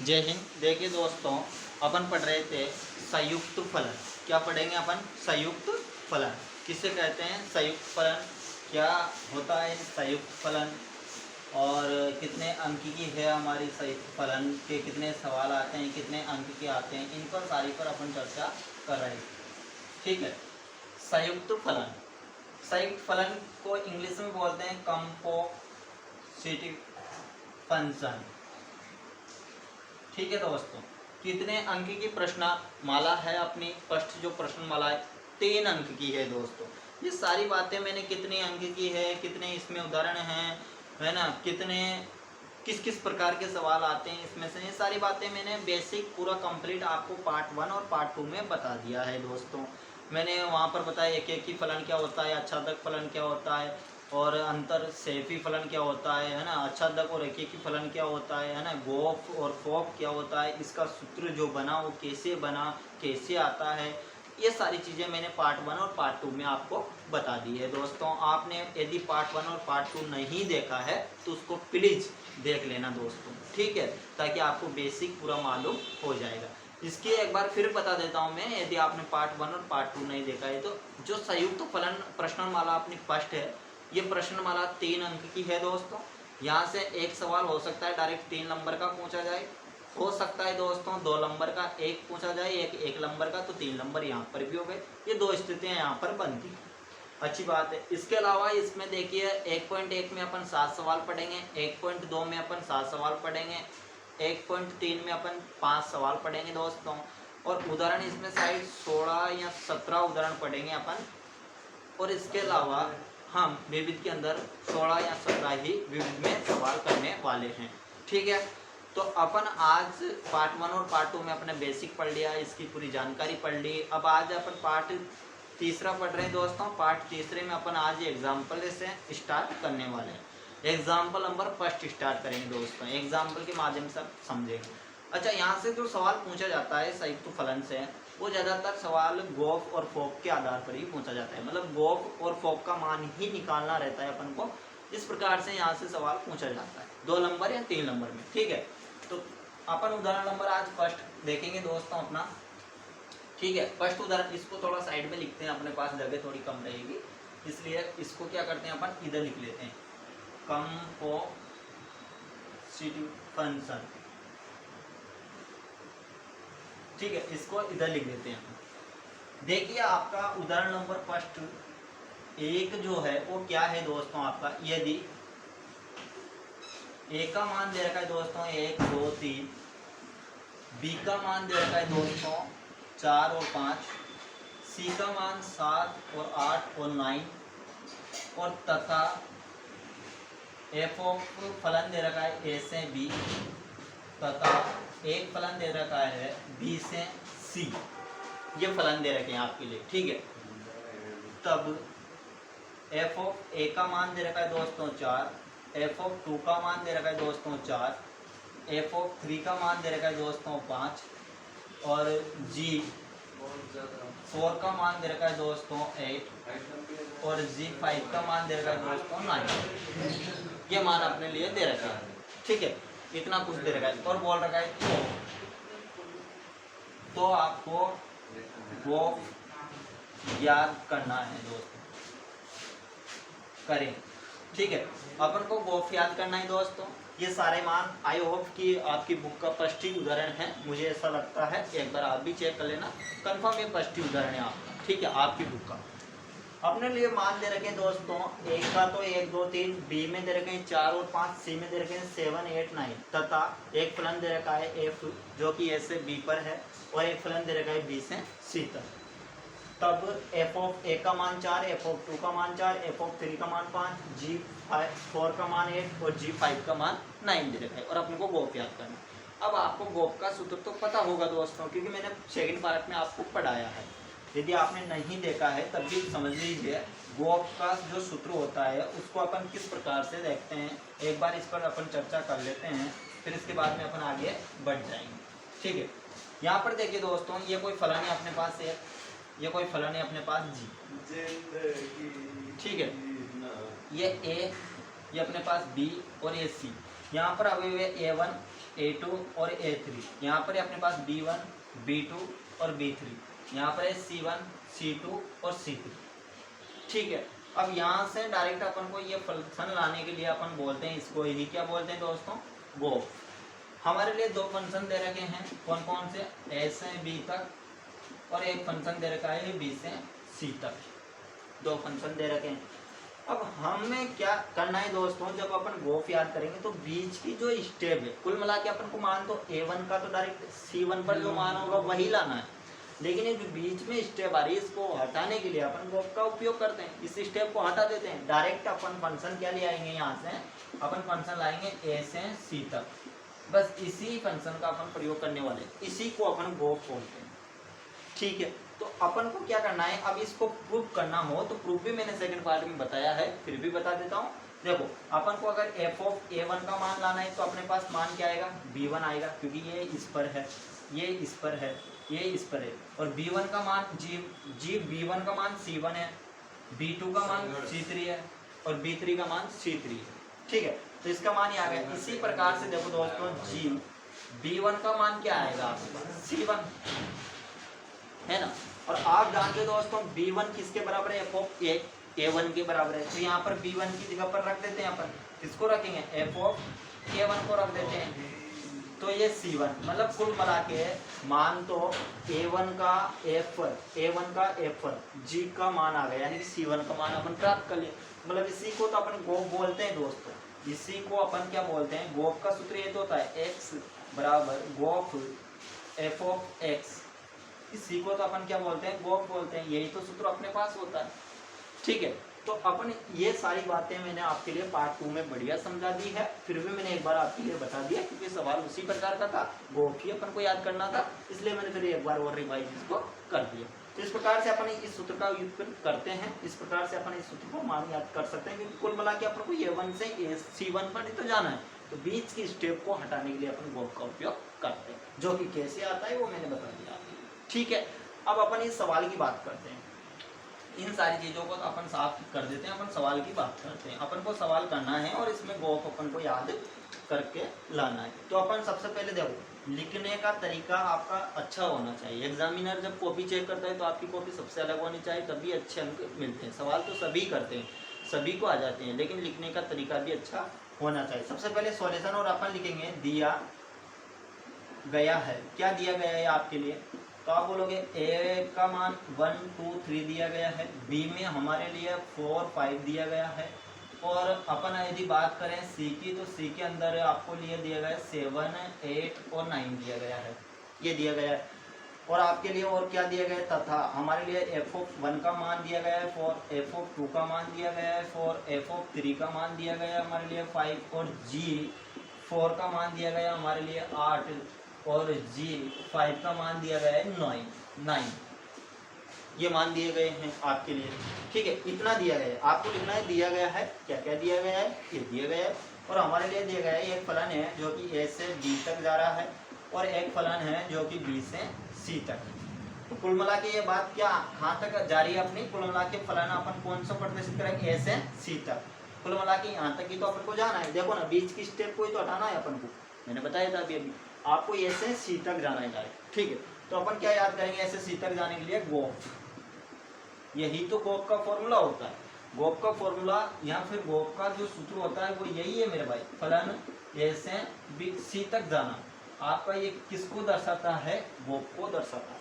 जय हिंद। देखिए दोस्तों, अपन पढ़ रहे थे संयुक्त फलन। क्या पढ़ेंगे अपन? संयुक्त फलन किसे कहते हैं? संयुक्त फलन क्या होता है? संयुक्त फलन और कितने अंक की है हमारी संयुक्त फलन के, कितने सवाल आते हैं, कितने अंक के आते हैं, इन पर सारी पर अपन चर्चा कर रहे हैं। ठीक है। संयुक्त फलन, संयुक्त फलन को इंग्लिश में बोलते हैं कंपोजिटिव फंक्शन। ठीक है दोस्तों, कितने अंक की प्रश्नमाला है अपनी? फर्स्ट जो प्रश्नमाला है 3 अंक की है दोस्तों। ये सारी बातें मैंने कितने अंक की है, कितने इसमें उदाहरण हैं, है ना, कितने किस किस प्रकार के सवाल आते हैं इसमें से, ये सारी बातें मैंने बेसिक पूरा कंप्लीट आपको पार्ट 1 और पार्ट 2 में बता दिया है दोस्तों। मैंने वहाँ पर बताया एक एक की फलन क्या होता है, आच्छादक फलन क्या होता है, और अंतर सेफी फलन क्या होता है ना, आच्छादक और एकेकी फलन क्या होता है ना, गोफ और फोक क्या होता है, इसका सूत्र जो बना वो कैसे बना, कैसे आता है, ये सारी चीज़ें मैंने पार्ट 1 और पार्ट 2 में आपको बता दी है दोस्तों। आपने यदि पार्ट 1 और पार्ट 2 नहीं देखा है तो उसको प्लीज़ देख लेना दोस्तों, ठीक है, ताकि आपको बेसिक पूरा मालूम हो जाएगा। इसकी एक बार फिर बता देता हूँ मैं, यदि आपने पार्ट 1 और पार्ट 2 नहीं देखा है तो जो संयुक्त फलन प्रश्नमाला अपनी फर्स्ट है, ये प्रश्नमाला 3 अंक की है दोस्तों। यहाँ से एक सवाल हो सकता है डायरेक्ट 3 नंबर का पूछा जाए, हो सकता है दोस्तों 2 नंबर का एक पूछा जाए, एक नंबर का, तो 3 नंबर यहाँ पर भी हो गए। ये 2 स्थितियाँ यहाँ पर बनती हैं, अच्छी बात है। इसके अलावा इसमें देखिए 1.1 में अपन 7 सवाल पढ़ेंगे, 1.2 में अपन 7 सवाल पढ़ेंगे, 1.3 में अपन 5 सवाल पढ़ेंगे दोस्तों, और उदाहरण इसमें शायद 16 या 17 उदाहरण पढ़ेंगे अपन। और इसके अलावा हम विविध के अंदर 16 या 17 ही विविध में सवाल करने वाले हैं, ठीक है। तो अपन आज पार्ट 1 और पार्ट 2 में अपने बेसिक पढ़ लिया, इसकी पूरी जानकारी पढ़ ली। अब आज अपन पार्ट तीसरा पढ़ रहे हैं दोस्तों। पार्ट तीसरे में अपन आज एग्जाम्पल से स्टार्ट करने वाले हैं। एग्जाम्पल नंबर फर्स्ट स्टार्ट करेंगे दोस्तों, एग्जाम्पल के माध्यम से आप समझेंगे। अच्छा, यहाँ से जो सवाल पूछा जाता है संयुक्त फलन से, वो ज़्यादातर सवाल गोफ और फोक के आधार पर ही पूछा जाता है, मतलब गोफ और फोक का मान ही निकालना रहता है अपन को। इस प्रकार से यहाँ से सवाल पूछा जाता है 2 नंबर या 3 नंबर में, ठीक है। तो अपन उदाहरण नंबर आज फर्स्ट देखेंगे दोस्तों अपना, ठीक है। फर्स्ट उदाहरण, इसको थोड़ा साइड में लिखते हैं, अपने पास जगह थोड़ी कम रहेगी, इसलिए इसको क्या करते हैं अपन, इधर लिख लेते हैं, कंपोजिटिव फंक्शन, ठीक है, इसको इधर लिख देते हैं। देखिए आपका उदाहरण नंबर फर्स्ट एक जो है वो क्या है दोस्तों आपका, यदि ए का मान दे रखा है दोस्तों 1 2 3, बी का मान दे रखा है दोस्तों 4 और 5, सी का मान 7 और 8 और 9, और तथा एफ ऑफ फलन दे रखा है ए से बी, तथा एक फलन दे रखा है बी से सी। ये फलन दे रखे हैं आपके लिए, ठीक है। तब एफ ऑफ ए का मान दे रखा है दोस्तों 4, एफ ऑफ 2 का मान दे रखा है दोस्तों 4, एफ ऑफ 3 का मान दे रखा है दोस्तों 5, और जी 4 का मान दे रखा है दोस्तों 8, और जी 5 का मान दे रखा है दोस्तों 9। ये मान अपने लिए दे रखा है, ठीक है, इतना कुछ दे रखा है। और बोल रखा है तो आपको वो याद करना है दोस्तों, करें, ठीक है। अपन को गोफ याद करना है दोस्तों। ये सारे मान आई होप कि आपकी बुक का फर्स्ट ही उदाहरण है, मुझे ऐसा लगता है, एक बार आप भी चेक कर लेना, कंफर्म ये फर्स्ट ही उदाहरण है आपका, ठीक है, आपकी बुक का। अपने लिए मान दे रखे हैं दोस्तों, एक का तो 1 2 3, बी में दे रखे हैं 4 और 5, सी में दे रखे हैं 7 8 9, तथा एक फलन दे रखा है एफ जो कि ए से बी पर है, और एक फलन दे रखा है बी से सी तक। तब एफ ऑफ ए का मान 4, एफ ऑफ 2 का मान 4, एफ ऑफ 3 का मान 5, जी 4 का मान 8 और जी 5 का मान 9 दे रखा है, और अपने को गोफ याद करना। अब आपको गोफ का सूत्र तो पता होगा दोस्तों, क्योंकि मैंने सेकंड पार्ट में आपको पढ़ाया है। यदि आपने नहीं देखा है तब भी समझ लीजिए, गोफ का जो सूत्र होता है उसको अपन किस प्रकार से देखते हैं, एक बार इस पर अपन चर्चा कर लेते हैं, फिर इसके बाद में अपन आगे बढ़ जाएंगे, ठीक है। यहाँ पर देखिए दोस्तों, ये कोई फलन है अपने पास, ये कोई फलन है अपने पास जी, ठीक है, ये ए, ये अपने पास बी और ये सी। यहाँ पर अभी हुए A1 A2 और A3, यहाँ पर अपने पास B1 B2 और B3, यहाँ पर है C1 C2 और C3। ठीक है, अब यहाँ से डायरेक्ट अपन को ये फंक्शन लाने के लिए अपन बोलते हैं इसको ही क्या बोलते हैं दोस्तों, गोफ। हमारे लिए दो फंक्शन दे रखे हैं, कौन कौन से, A से B तक और एक फंक्शन दे रखा है B से C तक, दो फंक्शन दे रखे हैं। अब हमें क्या करना है दोस्तों, जब अपन गोफ याद करेंगे तो बीच की जो स्टेप है, कुल मिला के अपन को मान तो A1 का तो डायरेक्ट C1 पर जो मान होगा वही लाना है, लेकिन ये जो बीच में स्टेप आ रही है इसको हटाने के लिए अपन गोफ का उपयोग करते हैं, इस स्टेप को हटा देते हैं, डायरेक्ट अपन फंक्शन क्या ले आएंगे, यहाँ से अपन फंक्शन लाएंगे A से C तक, बस इसी फंक्शन का अपन प्रयोग करने वाले, इसी को अपन गोफ बोलते हैं। ठीक है, तो अपन को क्या करना है, अब इसको प्रूफ करना हो तो प्रूफ भी मैंने सेकंड पार्ट में बताया है, फिर भी बता देता हूँ। देखो अपन को अगर f ऑफ a1 का मान लाना है तो अपने पास मान क्या आएगा, b1 आएगा, क्योंकि ये इस पर है, ये इस पर है, ये इस पर है, और b1 का मान g b1 का मान c1 है, b2 का मान c3 है और b3 का मान c3 है। ठीक है, तो इसका मान ही आ गया। इसी प्रकार से देखो दोस्तों g b1 का मान क्या आएगा, c1 है ना, और आप जानते हो दोस्तों b1 किसके बराबर है, f ऑफ a1 के बराबर है, तो यहाँ पर b1 की जगह पर रख देते हैं अपन, किसको रखेंगे, f ऑफ a1 को रख देते हैं, तो ये c1, मतलब कुल मिला के मान तो a1 का f g का मान आ गया, यानी कि c1 का मान अपन प्राप्त कर लिया। मतलब इसी को तो अपन गोफ बोलते हैं दोस्तों, इसी को अपन क्या बोलते हैं, गोफ का सूत्र ये तो होता है x बराबर गोफ f ऑफ x, इसी को तो अपन क्या बोलते हैं, गोफ बोलते हैं, यही तो सूत्र अपने पास होता है। ठीक है, तो अपन ये सारी बातें मैंने आपके लिए पार्ट 2 में बढ़िया समझा दी है, फिर भी मैंने एक बार आपके लिए बता दिया क्योंकि सवाल उसी प्रकार का था, गोफ ही अपन को याद करना था, इसलिए मैंने फिर एक बार और रिवाइज इसको कर दिया। तो इस प्रकार से अपन इस सूत्र का उपयोग करते हैं, इस प्रकार से अपन इस सूत्र को मान याद कर सकते हैं, क्योंकि कुल मिला के अपन को A1 से C1 पर ही तो जाना है, तो बीच की स्टेप को हटाने के लिए अपन गोफ का उपयोग करते हैं, जो कि कैसे आता है वो मैंने बता दिया। ठीक है, अब अपन इस सवाल की बात करते हैं, इन सारी चीज़ों को तो अपन साफ कर देते हैं, अपन सवाल की बात करते हैं। अपन को सवाल करना है और इसमें गोफ अपन को याद करके लाना है। तो अपन सबसे पहले देखो, लिखने का तरीका आपका अच्छा होना चाहिए। एग्जामिनर जब कॉपी चेक करता है तो आपकी कॉपी सबसे अलग होनी चाहिए, तभी अच्छे अंक मिलते हैं। सवाल तो सभी करते हैं, सभी को आ जाते हैं, लेकिन लिखने का तरीका भी अच्छा होना चाहिए। सबसे पहले सॉल्यूशन और अपन लिखेंगे दिया गया है, क्या दिया गया है आपके लिए, तो आप बोलोगे ए का मान 1 2 3 दिया गया है, बी में हमारे लिए 4 5 दिया गया है, और अपन यदि बात करें सी की तो सी के अंदर आपको लिए दिया गया है 7 8 और 9 दिया गया है, ये दिया गया है। और आपके लिए और क्या दिया गया है, तथा हमारे लिए एफ ऑफ 1 का मान दिया गया है 4, एफ ऑफ 2 का मान दिया गया है 4, एफ ऑफ 3 का मान दिया गया है हमारे लिए 5, और जी 4 का मान दिया गया हमारे लिए 8, और जी 5 का मान दिया गया है 9। ये मान दिए गए हैं आपके लिए। ठीक है, इतना दिया गया है, आपको लिखना है दिया गया है, क्या क्या दिया गया है, ये दिया गया है। और हमारे लिए दिया गया है एक फलन है जो कि ए से बी तक जा रहा है, और एक फलन है जो कि बी से सी तक। तो कुल मिला के ये बात क्या कहाँ तक जा रही है अपनी, कुल मिला के फलन अपन कौन सा प्रदर्शित करेंगे, ए से सी तक। कुल मिला के यहाँ तक ही तो अपन को जाना है। देखो ना, बीच की स्टेप को ही तो हटाना है अपन को, मैंने बताया था अभी आपको ए से सी तक जाना है डायरेक्ट। ठीक है, तो अपन क्या याद करेंगे, ए से सी तक जाने के लिए गोफ, यही तो गोफ का फॉर्मूला होता है। गोफ का फॉर्मूला या फिर गोफ का जो सूत्र होता है वो यही है मेरे भाई, फलन ए से बी सी तक जाना। आपका ये किसको दर्शाता है, गोफ को दर्शाता है।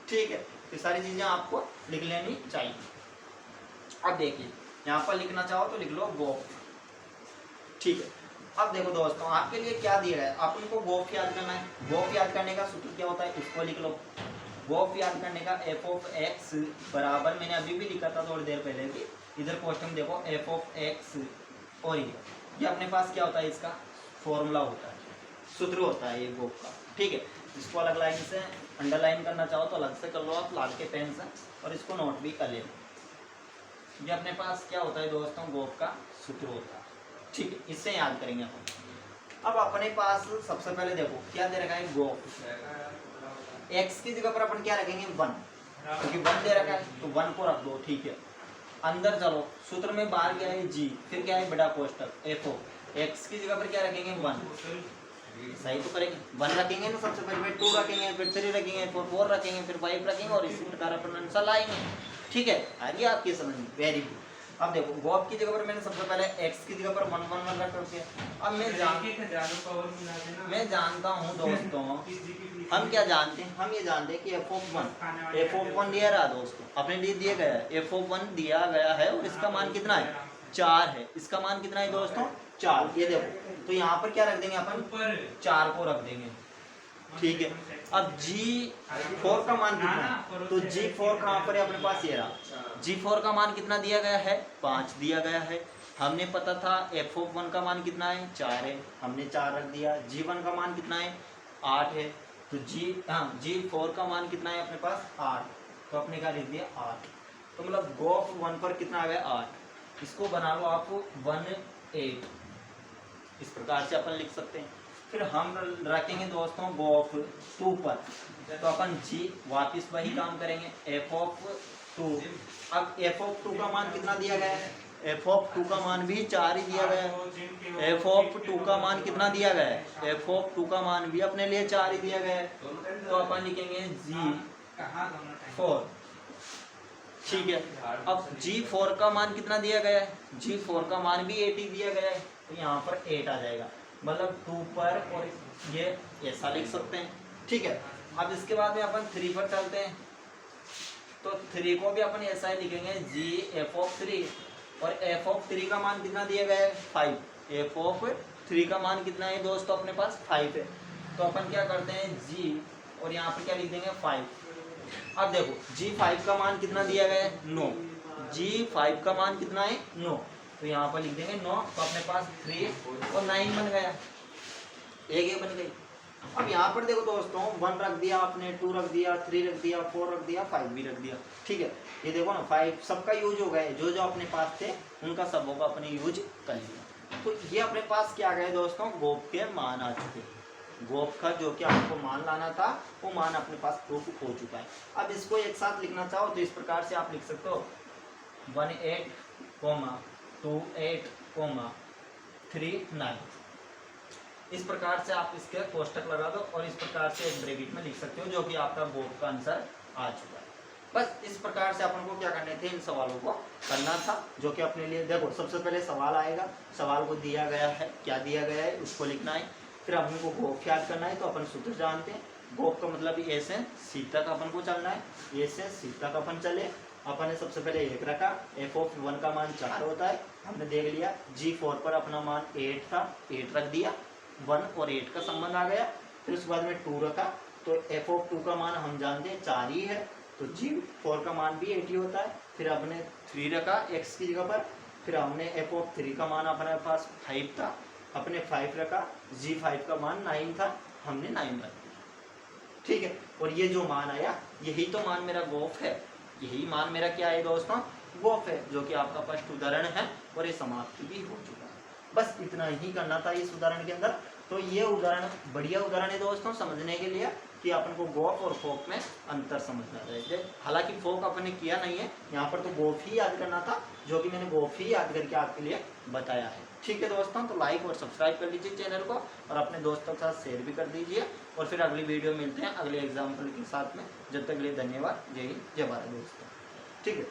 ठीक है, तो सारी चीजें आपको लिख लेनी चाहिए। अब देखिए, यहाँ पर लिखना चाहो तो लिख लो गोफ। ठीक है, अब देखो दोस्तों, आपके लिए क्या दिया है, अपन को गोफ याद करना है। गोफ याद करने का सूत्र क्या होता है, इसको लिख लो। गोफ याद करने का एफ ऑफ एक्स बराबर, मैंने अभी भी लिखा था थोड़ी देर पहले भी, इधर क्वेश्चन देखो, एफ ऑफ एक्स और ये अपने पास क्या होता है, इसका फॉर्मूला होता है, सूत्र होता है ये गोफ का। ठीक है, इसको अलग लाइन से अंडरलाइन करना चाहो तो अलग से कर लो आप लाल के पेन से, और इसको नोट भी कर ले लो। ये अपने पास क्या होता है दोस्तों, गोफ का सूत्र होता है। ठीक है, इससे याद करेंगे अपन। अब अपने पास सबसे पहले देखो क्या दे रखा है, गोफ। एक्स की जगह पर अपन क्या रखेंगे, 1, क्योंकि 1 दे रखा है तो 1 को रख दो। ठीक है, अंदर चलो, सूत्र में बाहर क्या है जी, फिर क्या है बड़ा कोष्टक, एफ ओ, एक्स की जगह पर क्या रखेंगे 1, सही तो करेंगे, 1 रखेंगे ना सबसे पहले, फिर 2 रखेंगे, फिर 3 रखेंगे, फिर 4 रखेंगे, फिर 5 रखेंगे और इसी प्रकार अपन आंसर लाएंगे। ठीक है, आ गया आपकी समझ में? Very good. अब देखो गॉप की जगह पर मैंने सबसे पहले x की जगह पर 1 1 1 रख दिया। अब मैं जानता हूँ दोस्तों, हम क्या जानते हैं, हम ये जानते हैं कि f(1) दिया रहा दोस्तों, अपने लिए दिया गया है, f(1) दिया गया है और इसका मान कितना है, 4 है। इसका मान कितना है दोस्तों, 4। ये देखो, तो यहाँ पर क्या रख देंगे अपन, 4 को रख देंगे। ठीक है, अब G4 का मान कितना है, तो G4 कहाँ पर है अपने पास, ये रहा। G4 का मान कितना दिया गया है, 5 दिया गया है। हमने पता था f(1) का मान कितना है, 4 है, हमने 4 रख दिया। G1 का मान कितना है, 8 है, तो G4 का मान कितना है अपने पास, 8, तो अपने क्या लिख दिया, 8। तो मतलब गॉफ 1 पर कितना आ गया, 8। इसको बना लो आप 1 8, इस प्रकार से अपन लिख सकते हैं। फिर हम रखेंगे दोस्तों गॉफ 2 पर, तो अपन G वापिस वही काम करेंगे, f(2). अब f(2) का मान कितना दिया गया है, f(2) का मान भी 4 ही दिया गया है। f(2) का मान कितना दिया गया है, f(2) का मान भी अपने लिए 4 ही दिया गया है, तो अपन लिखेंगे G4। ठीक है, अब G4 का मान कितना दिया गया है, G4 का मान भी 8 ही दिया गया है, तो यहाँ पर 8 आ जाएगा, मतलब 2 पर, और ये ऐसा लिख सकते हैं। ठीक है, अब इसके बाद में अपन 3 पर चलते हैं, तो 3 को भी अपन ऐसा ही लिखेंगे, Gf(3), और f(3) का मान कितना दिया गया है, 5। f(3) का मान कितना है दोस्तों अपने पास, 5 है, तो अपन क्या करते हैं, G और यहाँ पर क्या लिख देंगे, 5। अब देखो G5 का मान कितना दिया गया है, 9। G5 का मान कितना है, 9, तो यहाँ पर लिख देंगे 9, तो अपने पास 3 और 9 बन गया, एक बन गई। अब यहाँ पर देखो दोस्तों 1 रख दिया आपने, 2 रख दिया, 3 रख दिया, 4 रख दिया, 5 भी रख दिया। ठीक है, ये देखो ना 5 सबका यूज हो गया, जो जो अपने पास थे उनका सबों का अपने यूज कर लिया। तो ये अपने पास क्या गए दोस्तों, गोप के मान आ चुके। गोप का जो कि आपको मान लाना था वो मान अपने पास प्रूफ हो चुका है। अब इसको एक साथ लिखना चाहो तो इस प्रकार से आप लिख सकते हो, 18, 28, 39। इस प्रकार से आप इसके कोष्टक लगा दो और इस प्रकार से एक ब्रैकेट में लिख सकते हो, जो कि आपका गोप का आंसर आ चुका है। बस इस प्रकार से अपन को क्या करने थे, इन सवालों को करना था, जो कि अपने लिए देखो सबसे पहले सवाल आएगा, सवाल को दिया गया है, क्या दिया गया है उसको लिखना है, फिर अपन को गोप याद करना है। तो अपन सूत्र जानते हैं, गोप का मतलब ए से सी तक अपन को चलना है, ए से सी तक अपन चले। अपन ने सबसे पहले 1 रखा, f(1) का मान 4 होता है, हमने देख लिया। G4 पर अपना मान 8 था, 8 रख दिया, 1 और 8 का संबंध आ गया। फिर उसके बाद में 2 रखा, तो f(2) का मान हम जानते हैं 4 ही है, तो G4 का मान भी 8 ही होता है। फिर हमने 3 रखा x की जगह पर, फिर हमने f(3) का मान अपने पास 5 था, अपने 5 रखा, G5 का मान 9 था, हमने 9 रख दिया। ठीक है, और ये जो मान आया यही तो मान मेरा गोफ है, यही मान मेरा क्या है दोस्तों, गोफ है, जो कि आपका फर्स्ट उदाहरण है और ये समाप्ति भी हो चुका है। बस इतना ही करना था इस उदाहरण के अंदर। तो ये उदाहरण बढ़िया उदाहरण है दोस्तों समझने के लिए कि अपन को गोफ और फोक में अंतर समझना चाहिए। हालांकि फोक अपन ने किया नहीं है, यहाँ पर तो गोफ ही याद करना था, जो कि मैंने गोफ ही याद करके आपके लिए बताया है। ठीक है दोस्तों, तो लाइक और सब्सक्राइब कर लीजिए चैनल को और अपने दोस्तों के साथ शेयर भी कर दीजिए। और फिर अगली वीडियो मिलते हैं अगले एग्जाम्पल के साथ में। जब तक के लिए धन्यवाद। जय हिंद, जय भारत दोस्तों। ठीक है।